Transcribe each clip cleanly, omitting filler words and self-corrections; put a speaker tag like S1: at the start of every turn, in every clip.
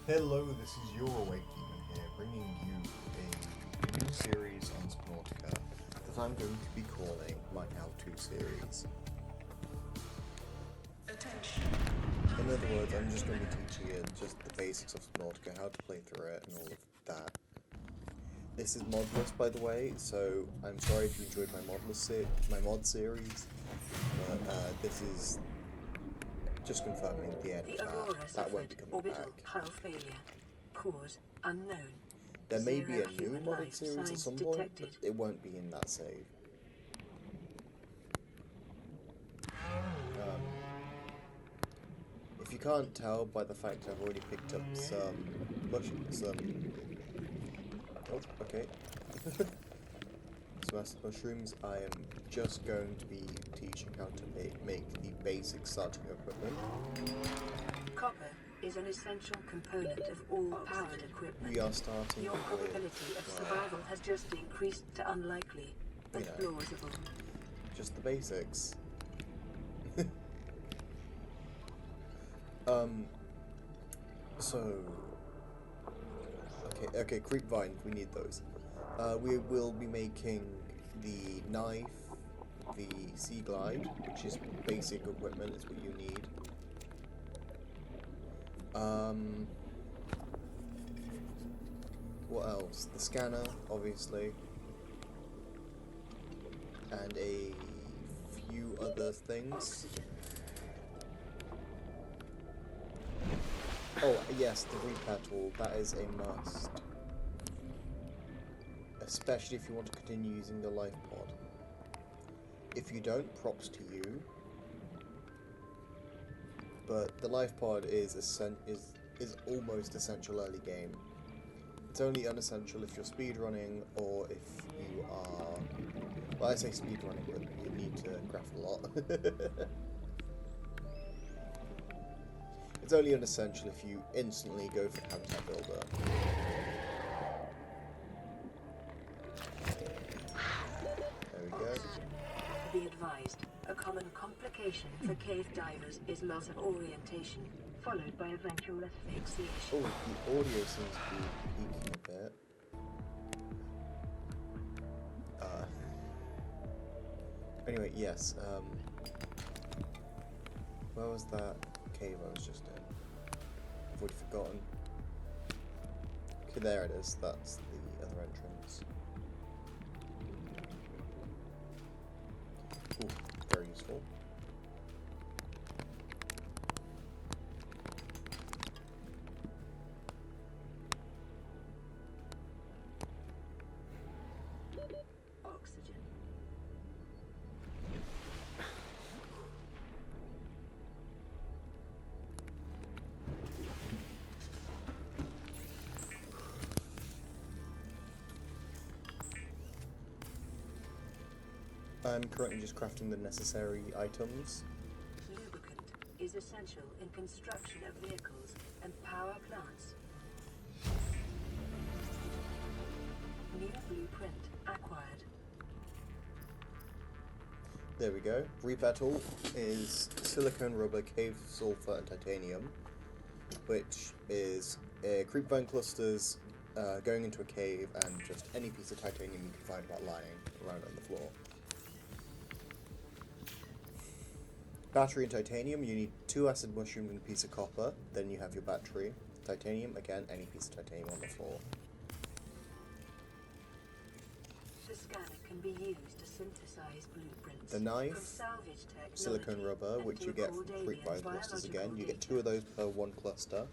S1: Hello, this is your Awakedem0n here, bringing you a new series on SubNautica that I'm going to be calling my How-To series. In other words, I'm just going to be teaching you just the basics of SubNautica, how to play through it, and all of that. This is modless, by the way, so I'm sorry if you enjoyed my mod series, but this is just confirming the end of that won't be coming back.
S2: Hull failure. Cause unknown.
S1: There may be a
S2: Zero
S1: new
S2: human
S1: modded
S2: life
S1: series at
S2: signs
S1: some point, but
S2: detected.
S1: it won't be in that save. If you can't tell by the fact I've already picked up some mushrooms, I am just going to be teaching how to make the basic starting equipment.
S2: Copper is an essential component of all powered equipment.
S1: We are starting
S2: Your probability of survival has just increased to unlikely, but plausible.
S1: Just the basics. Okay, creep vines, we need those. We will be making the knife, the sea glide, which is basic equipment, is what you need. What else? The scanner, obviously. And a few other things. Oh, yes, the repair tool. That is a must. Especially if you want to continue using the life pod. If you don't, props to you. But the life pod is almost essential early game. It's only unessential if you're speedrunning or if you are... Well, I say speedrunning, but you need to craft a lot. It's only unessential if you instantly go for the habitat builder. There we go.
S2: Be advised, a common complication for cave divers is loss of orientation, followed by eventual asphyxiation.
S1: Oh, the audio seems to be peaking a bit. Anyway, yes, where was that cave I was just in? I've already forgotten. Okay, there it is. That's the other entrance. Ooh, very useful.
S2: Oxygen.
S1: I'm currently just crafting the necessary items.
S2: Lubricant is essential in construction of vehicles and power plants. New blueprint acquired.
S1: There we go. Repair tool is silicone, rubber, cave sulfur, and titanium, which is creepvine clusters going into a cave and just any piece of titanium you can find about lying around on the floor. Battery and titanium, you need 2 acid mushrooms and a piece of copper, then you have your battery. Titanium, again, any piece of titanium on the floor.
S2: The scanner can be used to synthesize blueprints.
S1: The knife,
S2: from salvage technology
S1: silicone rubber, which you get from creepvine clusters again. You get 2 of those per 1 cluster.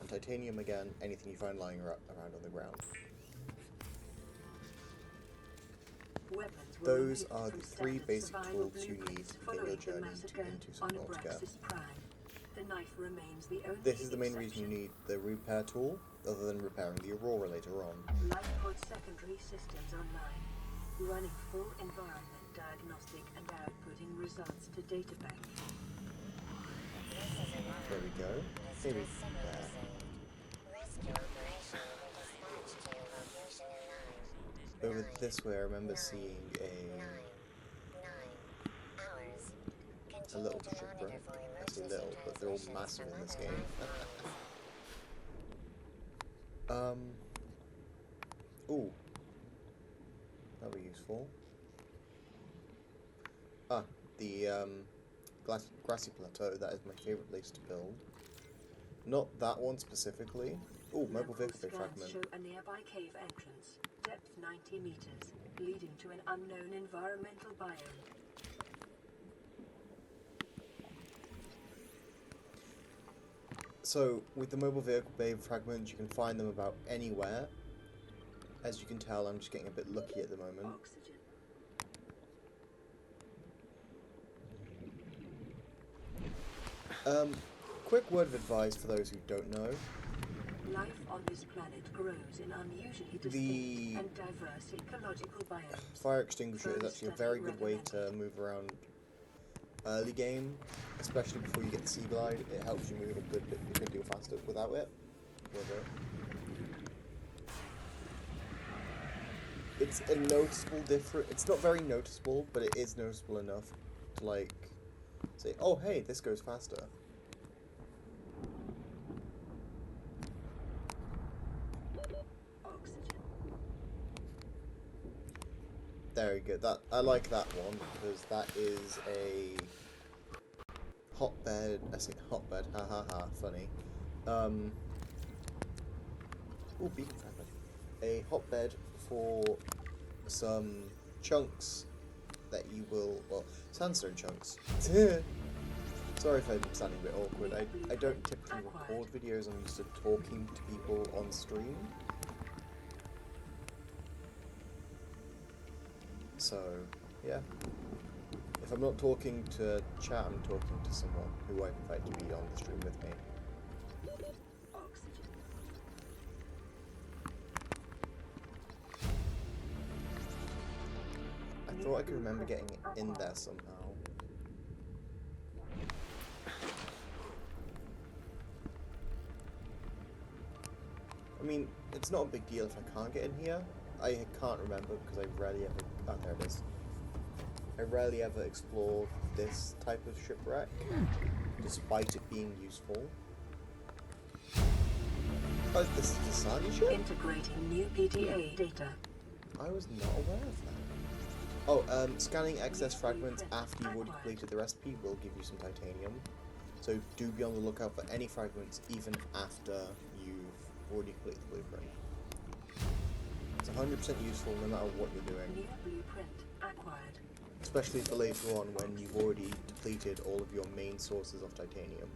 S1: And titanium again, anything you find lying around on the ground. Those are the 3 basic tools you need to begin your journey into SubNautica. This is the main reason you need the repair tool, other than repairing the Aurora later on.
S2: LifePod secondary systems online, running full environment diagnostic and outputting results to databank.
S1: There we go. Maybe there. Over this way, I remember seeing a little shipwreck. I say little, but they're all massive in this game. Ooh. That'll be useful. Ah, the grassy plateau. That is my favourite place to build. Not that one specifically. Ooh, mobile vehicle bay fragment.
S2: Show a nearby cave entrance, depth 90 meters, leading to an unknown environmental biome.
S1: So, with the mobile vehicle bay fragments, you can find them about anywhere. As you can tell, I'm just getting a bit lucky at the moment.
S2: Oxygen.
S1: Quick word of advice for those who don't know.
S2: Life on this planet grows in unusually distinct and diverse ecological biomes.
S1: Fire extinguisher is actually a very good way to move around early game, especially before you get the sea glide. It helps you move a good deal faster. Without it, it's a noticeable difference. It's not very noticeable, but it is noticeable enough to like say, "Oh, hey, this goes faster." There we go. That I like that one because that is a hotbed. I say hotbed. Ha ha ha. Funny. Ooh, beacon fragment. A hotbed for some chunks that you will. Well, sandstone chunks. Sorry if I'm sounding a bit awkward. I don't typically record videos. I'm used to talking to people on stream. So, yeah. If I'm not talking to chat, I'm talking to someone who I invite to be on the stream with me. I thought I could remember getting it in there somehow. I mean, it's not a big deal if I can't get in here. I can't remember because I rarely ever... Oh, there it is. I rarely ever explore this type of shipwreck, despite it being useful. Oh, this is the Sani ship?
S2: Integrating new PDA data.
S1: I was not aware of that. Oh, scanning excess fragments after you've already completed the recipe will give you some titanium. So do be on the lookout for any fragments even after you've already completed the blueprint. It's 100% useful no matter what you're doing.
S2: New blueprint acquired.
S1: Especially for later on when you've already depleted all of your main sources of titanium.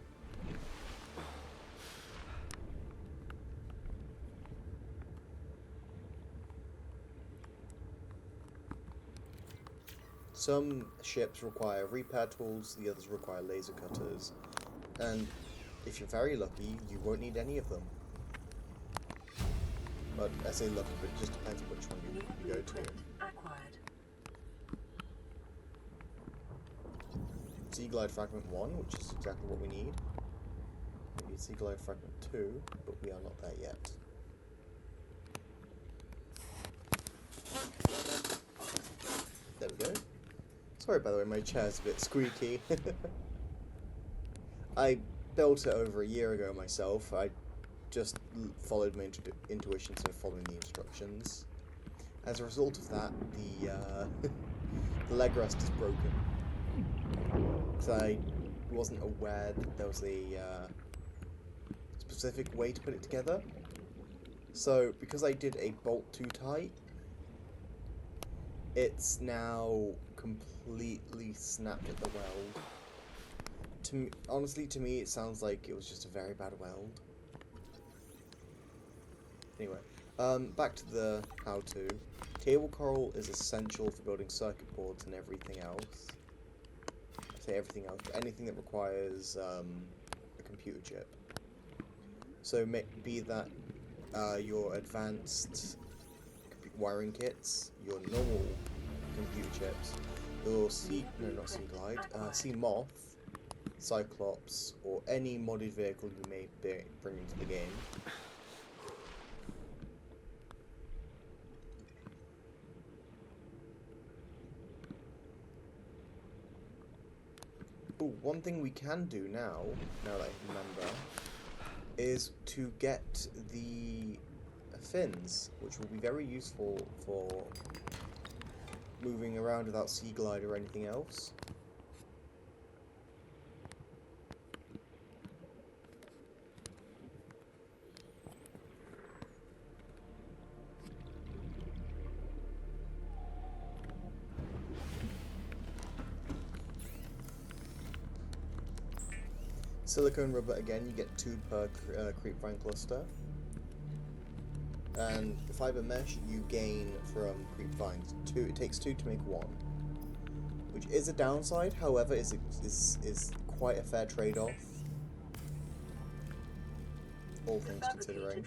S1: Some ships require repair tools, the others require laser cutters, and if you're very lucky, you won't need any of them. But I say lucky, but it just depends on which one you go to.
S2: Acquired.
S1: Sea Glide Fragment 1, which is exactly what we need. We need Sea Glide Fragment 2, but we are not there yet. There we go. Sorry, by the way, my chair's a bit squeaky. I built it over a year ago myself. I just followed my intuition instead of following the instructions. As a result of that, the leg rest is broken. Because I wasn't aware that there was a specific way to put it together. So, because I did a bolt too tight, it's now completely snapped at the weld. Honestly, to me, it sounds like it was just a very bad weld. Anyway, back to the how-to. Table coral is essential for building circuit boards and everything else. I say everything else, but anything that requires a computer chip. So be that your advanced wiring kits, your normal computer chips, your sea moth, Cyclops, or any modded vehicle you may bring into the game. Ooh, one thing we can do now that I remember, is to get the fins, which will be very useful for moving around without sea glide or anything else. Silicone rubber, again, you get 2 per creepvine cluster. And fiber mesh you gain from creepvines. 2. It takes 2 to make 1, which is a downside. However, is quite a fair trade-off, all things considering.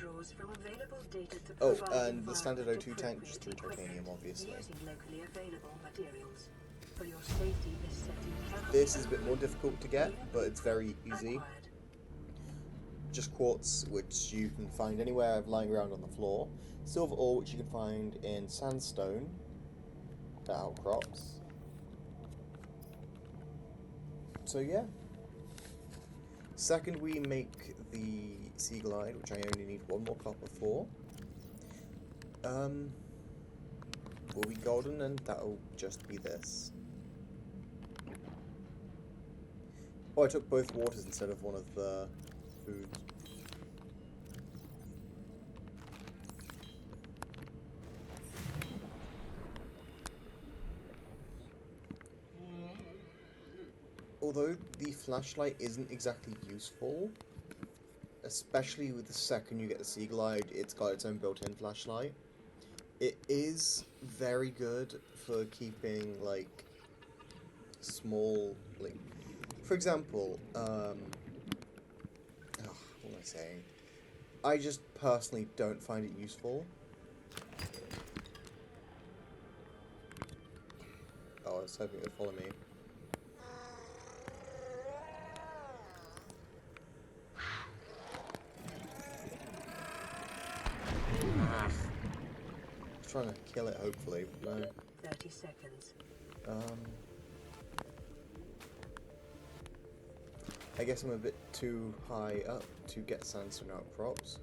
S1: Oh, and the standard O2 tank just 3 titanium, obviously. This is a bit more difficult to get, but it's very easy. Just quartz, which you can find anywhere lying around on the floor. Silver ore, which you can find in sandstone that outcrops. So yeah. Second, we make the sea glide, which I only need 1 more copper for. Will be golden, and that'll just be this. Oh, I took both waters instead of one of the foods. Although the flashlight isn't exactly useful, especially with the second you get the sea glide, it's got its own built-in flashlight. It is very good for keeping, like, small, like, for example, what am I saying? I just personally don't find it useful. Oh, I was hoping it would follow me. Trying to kill it, hopefully. No.
S2: 30 seconds.
S1: I guess I'm a bit too high up to get sandstone outcrops.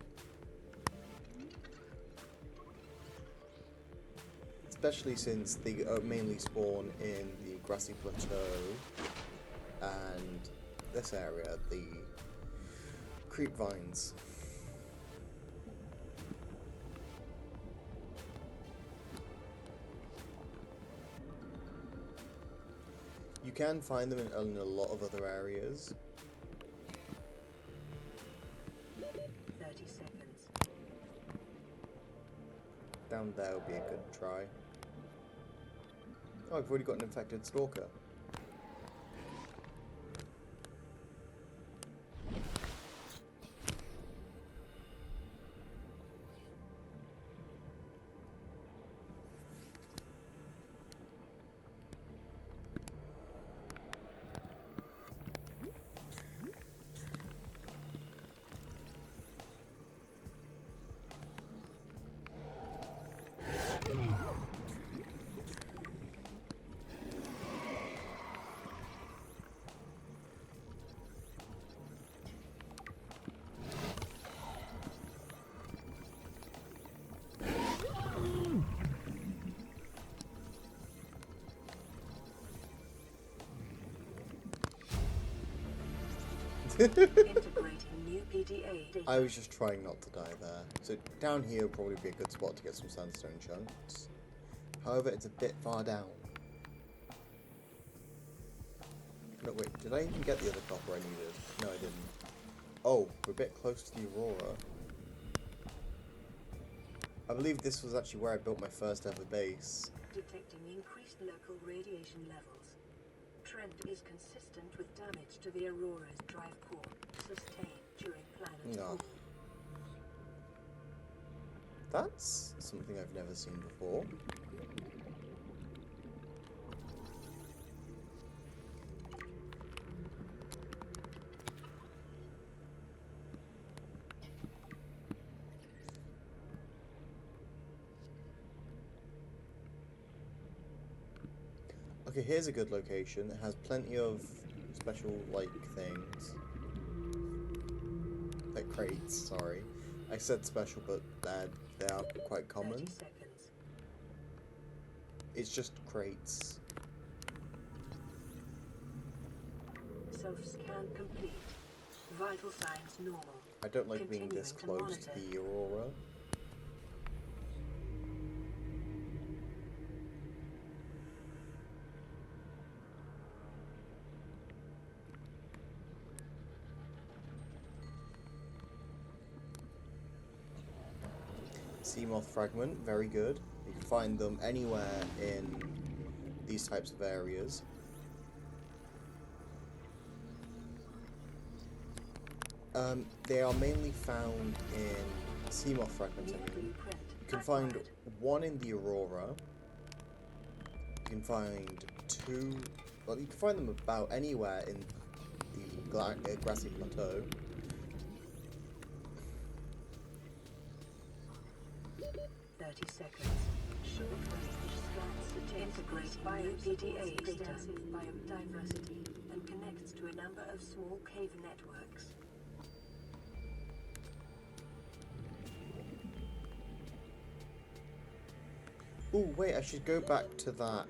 S1: Especially since they mainly spawn in the grassy plateau and this area, the creep vines. You can find them in a lot of other areas.
S2: 30 seconds.
S1: Down there would be a good try. Oh, I've already got an infected stalker.
S2: Integrating new PDA data.
S1: I was just trying not to die there. So down here would probably be a good spot to get some sandstone chunks. However, it's a bit far down. No, wait, did I even get the other copper I needed? No, I didn't. Oh, we're a bit close to the Aurora. I believe this was actually where I built my first ever base.
S2: Detecting increased local radiation levels. Trend is consistent with damage to the Aurora's drive core sustained during planet
S1: No.
S2: cool.
S1: That's something I've never seen before. Okay, here's a good location. It has plenty of special, like, things. Like, crates, sorry. I said special, but they are quite
S2: 30
S1: common.
S2: seconds.
S1: It's just crates.
S2: Self-scan complete. Vital signs normal.
S1: I don't like being this
S2: Continuing
S1: close to
S2: monitor.
S1: the Aurora. Seamoth fragment, very good. You can find them anywhere in these types of areas. They are mainly found in Seamoth fragments, I mean. You can find one in the Aurora. You can find two... Well, you can find them about anywhere in the grassy plateau.
S2: Seconds. Short-range scans to integrate bio-PDA data, biodiversity, and connects to a number of small cave networks.
S1: Oh, wait, I should go back to that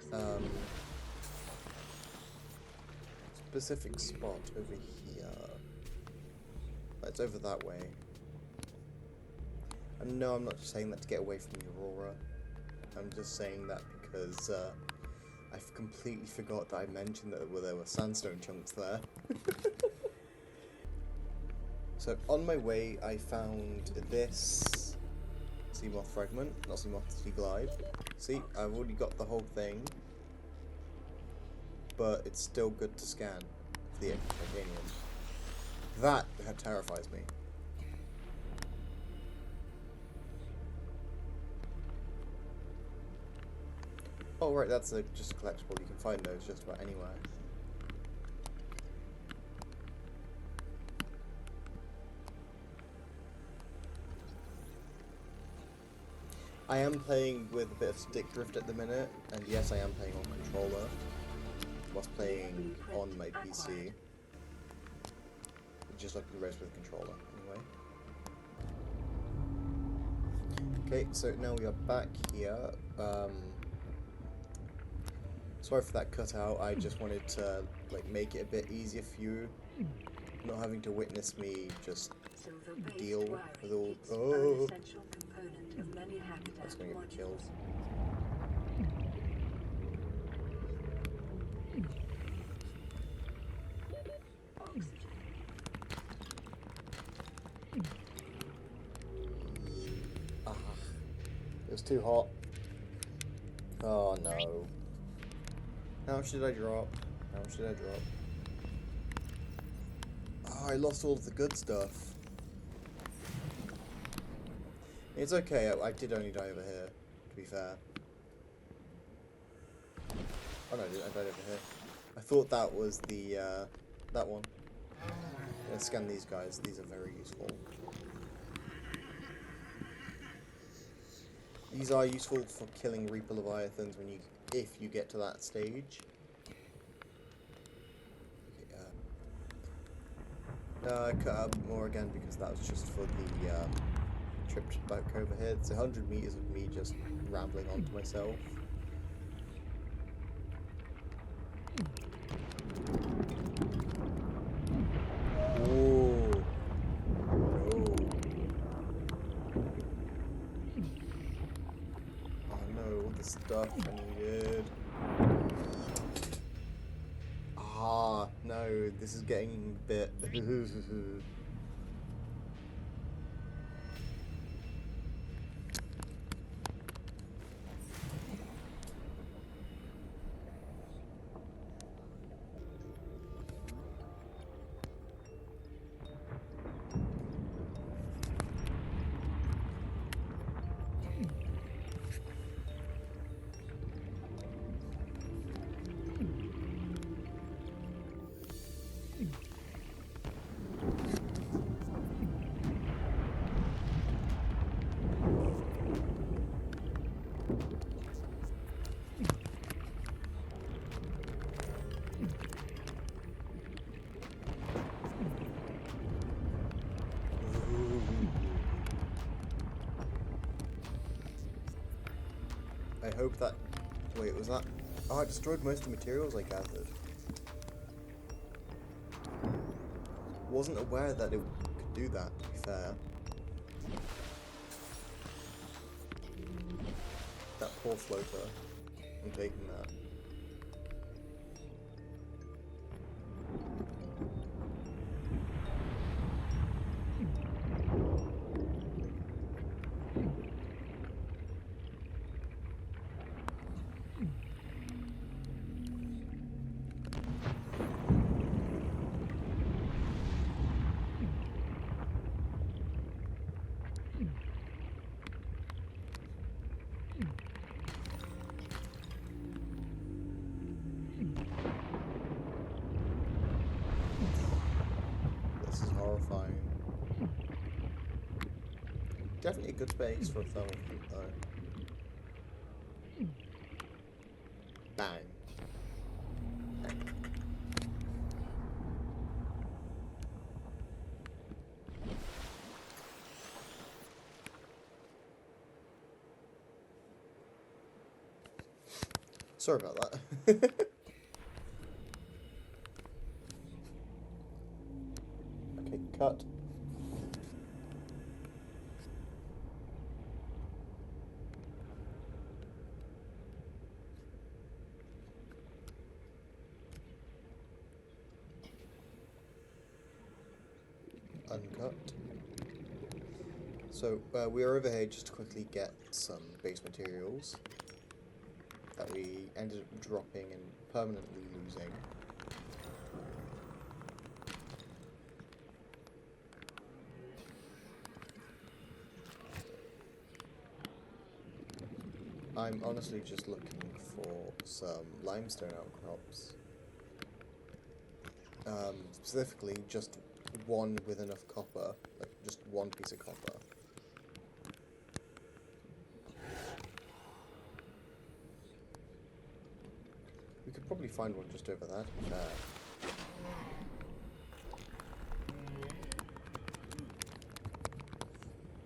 S1: specific spot over here. It's over that way. And no, I'm not just saying that to get away from the Aurora. I'm just saying that because I completely forgot that I mentioned that there were sandstone chunks there. So on my way, I found this Seamoth fragment, not Seamoth, Sea Glide. See, I've already got the whole thing, but it's still good to scan for the titanium. That terrifies me. Oh right, that's just a collectible. You can find those just about anywhere. I am playing with a bit of stick drift at the minute, and yes, I am playing on controller, whilst playing on my PC. Just like the rest with controller, anyway. Okay, so now we are back here. Sorry for that cutout. I just wanted to make it a bit easier for you, not having to witness me just deal with all. Oh, that's gonna get me killed. Ah, it was too hot. Oh no. How much did I drop? How much did I drop? Oh, I lost all of the good stuff. It's okay, I did only die over here, to be fair. Oh no, I died over here. I thought that was the, that one. Let's scan these guys, these are very useful. These are useful for killing Reaper Leviathans if you get to that stage. I cut out more again because that was just for the trip back over here. It's 100 meters of me just rambling on to myself. Whoa. Oh no, all the stuff I needed. Ah, no, this is getting a bit... I hope that... Wait, was that... Oh, I destroyed most of the materials I gathered. Wasn't aware that it could do that, to be fair. That poor floater. I'm taking that. This is horrifying. Definitely a good space for a thermal fleet, though. Bang. Sorry about that. Okay, cut. Uncut. So, we are over here just to quickly get some base materials that we ended up dropping and permanently losing. I'm honestly just looking for some limestone outcrops. Specifically, just one with enough copper, like just one piece of copper. We could probably find one just over there, to be fair.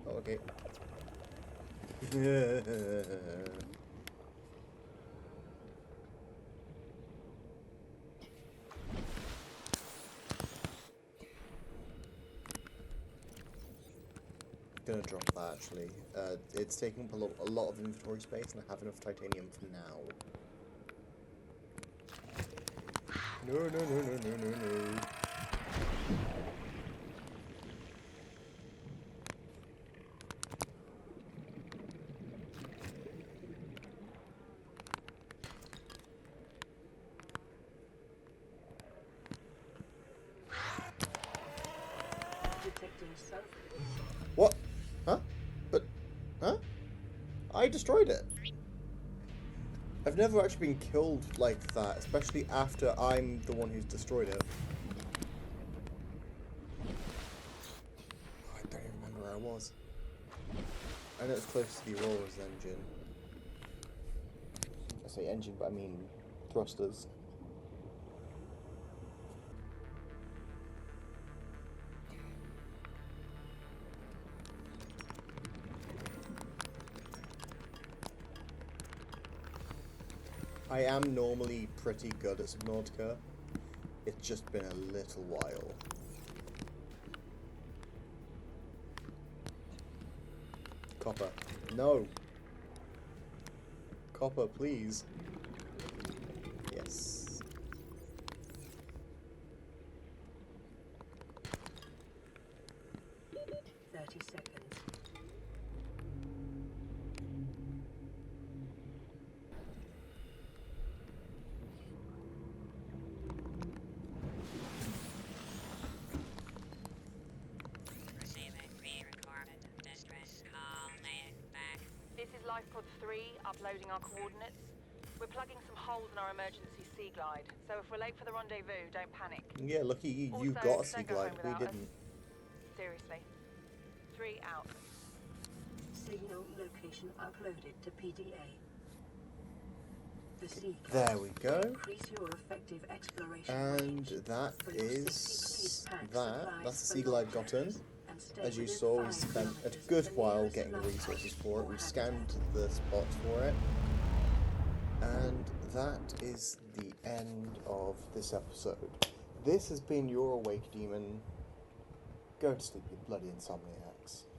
S1: Oh, okay. Gonna drop that actually. It's taking up a lot of inventory space, and I have enough titanium for now. No, no, no, no, no, no, no.
S2: Detecting sulfur.
S1: What? Huh? But, huh? I destroyed it. I've never actually been killed like that, especially after I'm the one who's destroyed it. Oh, I don't even remember where I was. I know it's close to the Aurora's engine. I say engine, but I mean thrusters. I am normally pretty good at SubNautica. It's just been a little while. Copper. No! Copper, please. Yes.
S3: Pod 3, uploading our coordinates. We're plugging some holes in our emergency sea glide, so if we're late for the rendezvous, don't panic.
S1: Yeah, lucky you,
S3: Also,
S1: you got a sea
S3: don't go
S1: glide,
S3: home
S1: we
S3: without us.
S1: didn't.
S3: Seriously. 3 out.
S2: Signal location uploaded to PDA. The sea
S1: There
S2: glide
S1: we go.
S2: increase your effective exploration
S1: And
S2: range.
S1: that
S2: For your 60
S1: is
S2: police packs,
S1: that.
S2: supplies,
S1: That's the sea glide gotten.
S2: and stay
S1: As you
S2: within
S1: saw, we
S2: 5
S1: spent a
S2: kilometers
S1: good
S2: of the
S1: while
S2: nearest
S1: getting the
S2: lighthouse
S1: resources for it.
S2: or
S1: We
S2: habitat.
S1: scanned the spots for it. And that is the end of this episode. This has been your Awake Demon. Go to sleep, you bloody insomniacs.